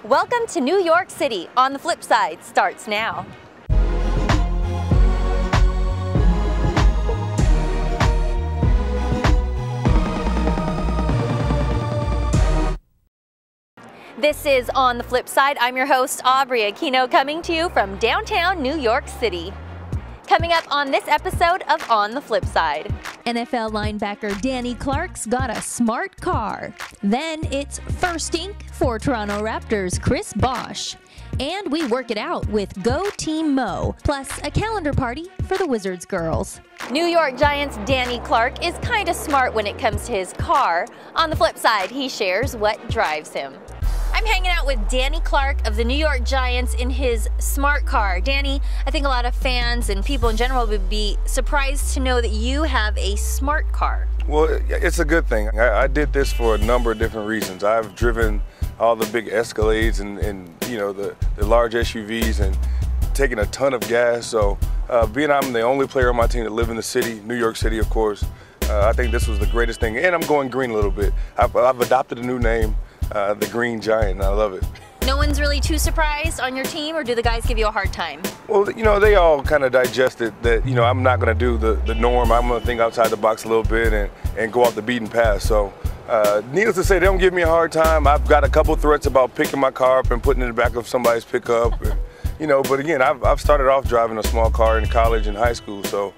Welcome to New York City. On the Flipside starts now. This is On the Flipside. I'm your host, Aubrey Aquino, coming to you from downtown New York City. Coming up on this episode of On the Flipside. NFL linebacker Danny Clark's got a smart car. Then it's first ink for Toronto Raptors Chris Boshs. And we work it out with Go Team Mo, plus a calendar party for the Wizards girls. New York Giants' Danny Clark is kind of smart when it comes to his car. On the flip side, he shares what drives him. I'm hanging out with Danny Clark of the New York Giants in his smart car. Danny, I think a lot of fans and people in general would be surprised to know that you have a smart car. Well, it's a good thing. I did this for a number of different reasons. I've driven all the big Escalades and you know, the large SUVs and taken a ton of gas. So being I'm the only player on my team that live in the city, New York City, of course, I think this was the greatest thing. And I'm going green a little bit. I've adopted a new name, the Green Giant, and I love it. No one's really too surprised on your team, or do the guys give you a hard time? Well, you know, they all kind of digested that, you know, I'm not going to do the norm. I'm going to think outside the box a little bit and go off the beaten path. So needless to say, they don't give me a hard time. I've got a couple threats about picking my car up and putting it in the back of somebody's pickup. And, you know, but again, I've started off driving a small car in college and high school, so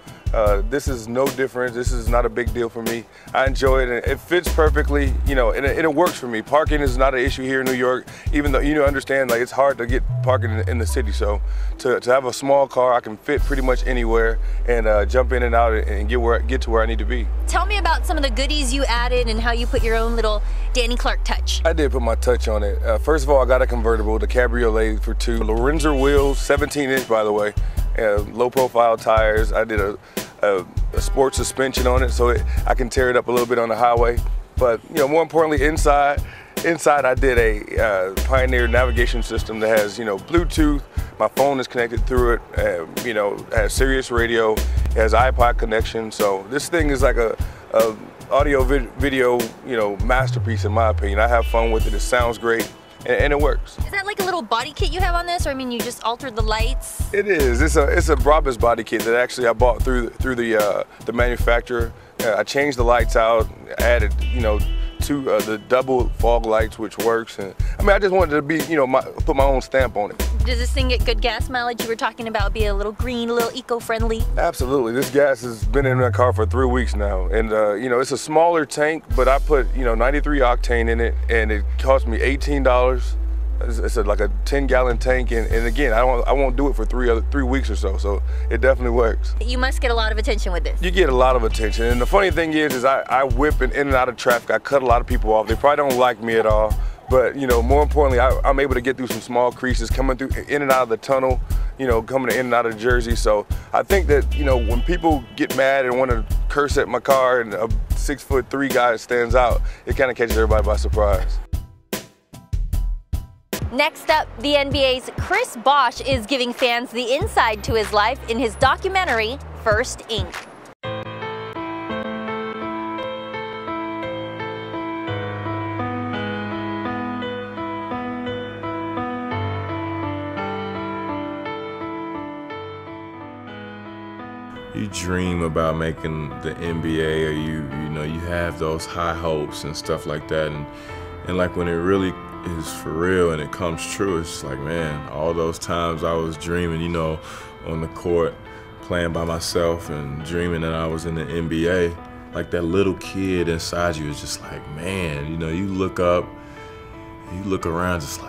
this is no different. This is not a big deal for me. I enjoy it, and it fits perfectly, you know, and it works for me. Parking is not an issue here in New York, even though, you know, understand, like, it's hard to get parking in the city. So to have a small car, I can fit pretty much anywhere and jump in and out and get to where I need to be. Tell me about some of the goodies you added and how you put your own little Danny Clark touch. I did put my touch on it. First of all, I got a convertible, the Cabriolet for two. Lorenzo wheels, 17-inch, by the way. Low-profile tires. I did a sports suspension on it, so I can tear it up a little bit on the highway. But, you know, more importantly, inside I did a Pioneer navigation system that has, you know, Bluetooth. My phone is connected through it. You know, has Sirius radio. It has iPod connection. So this thing is like a audio video, you know, masterpiece in my opinion. I have fun with it. It sounds great. And it works. Is that like a little body kit you have on this, or I mean, you just altered the lights? It is. It's a Brabus body kit that actually I bought through the manufacturer. I changed the lights out, added, you know, the double fog lights, which works. And I mean, I just wanted to be, you know, put my own stamp on it. Does this thing get good gas mileage? You were talking about be a little green, a little eco-friendly. Absolutely. This gas has been in my car for 3 weeks now, and you know, it's a smaller tank, but I put, you know, 93 octane in it, and it cost me $18. It's like a 10-gallon tank, and again, I won't do it for 3 weeks or so. So it definitely works. You must get a lot of attention with this. You get a lot of attention, and the funny thing is I whip in and out of traffic. I cut a lot of people off. They probably don't like me at all. But, you know, more importantly, I'm able to get through some small creases, coming through in and out of the tunnel, you know, coming in and out of Jersey. So I think that, you know, when people get mad and want to curse at my car and a 6'3" guy stands out, it kind of catches everybody by surprise. Next up, the NBA's Chris Boshs is giving fans the inside to his life in his documentary, First Ink. You dream about making the NBA, or you know, you have those high hopes and stuff like that, and like when it really is for real and it comes true, it's like, man, all those times I was dreaming, you know, on the court, playing by myself and dreaming that I was in the NBA, like that little kid inside you is just like, man, you know, you look up, you look around, just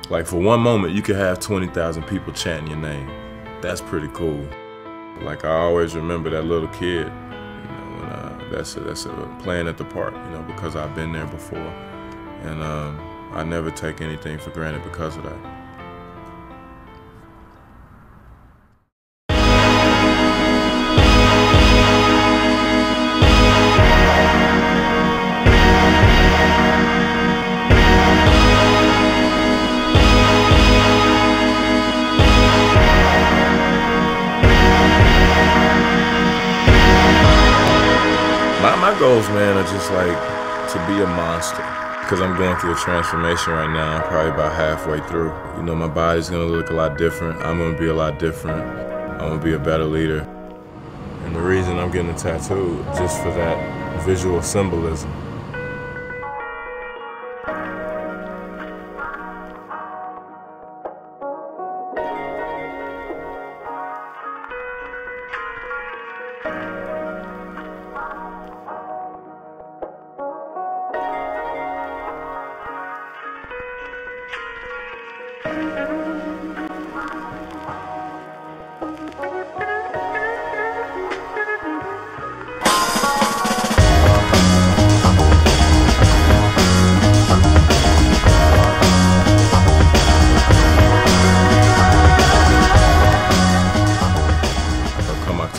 like for one moment you could have 20,000 people chanting your name. That's pretty cool. Like, I always remember that little kid, you know, when that's playing at the park, you know, because I've been there before, and I never take anything for granted because of that. My goals, man, are just like to be a monster. because I'm going through a transformation right now. I'm probably about halfway through. You know, my body's gonna look a lot different. I'm gonna be a lot different. I'm gonna be a better leader. And the reason I'm getting a tattoo, just for that visual symbolism.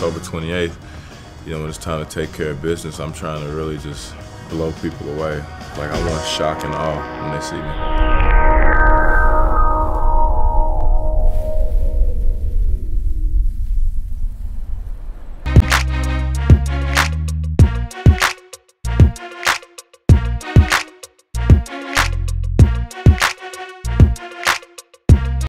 October 28th, you know, when it's time to take care of business, I'm trying to really just blow people away. Like, I want shock and awe when they see me.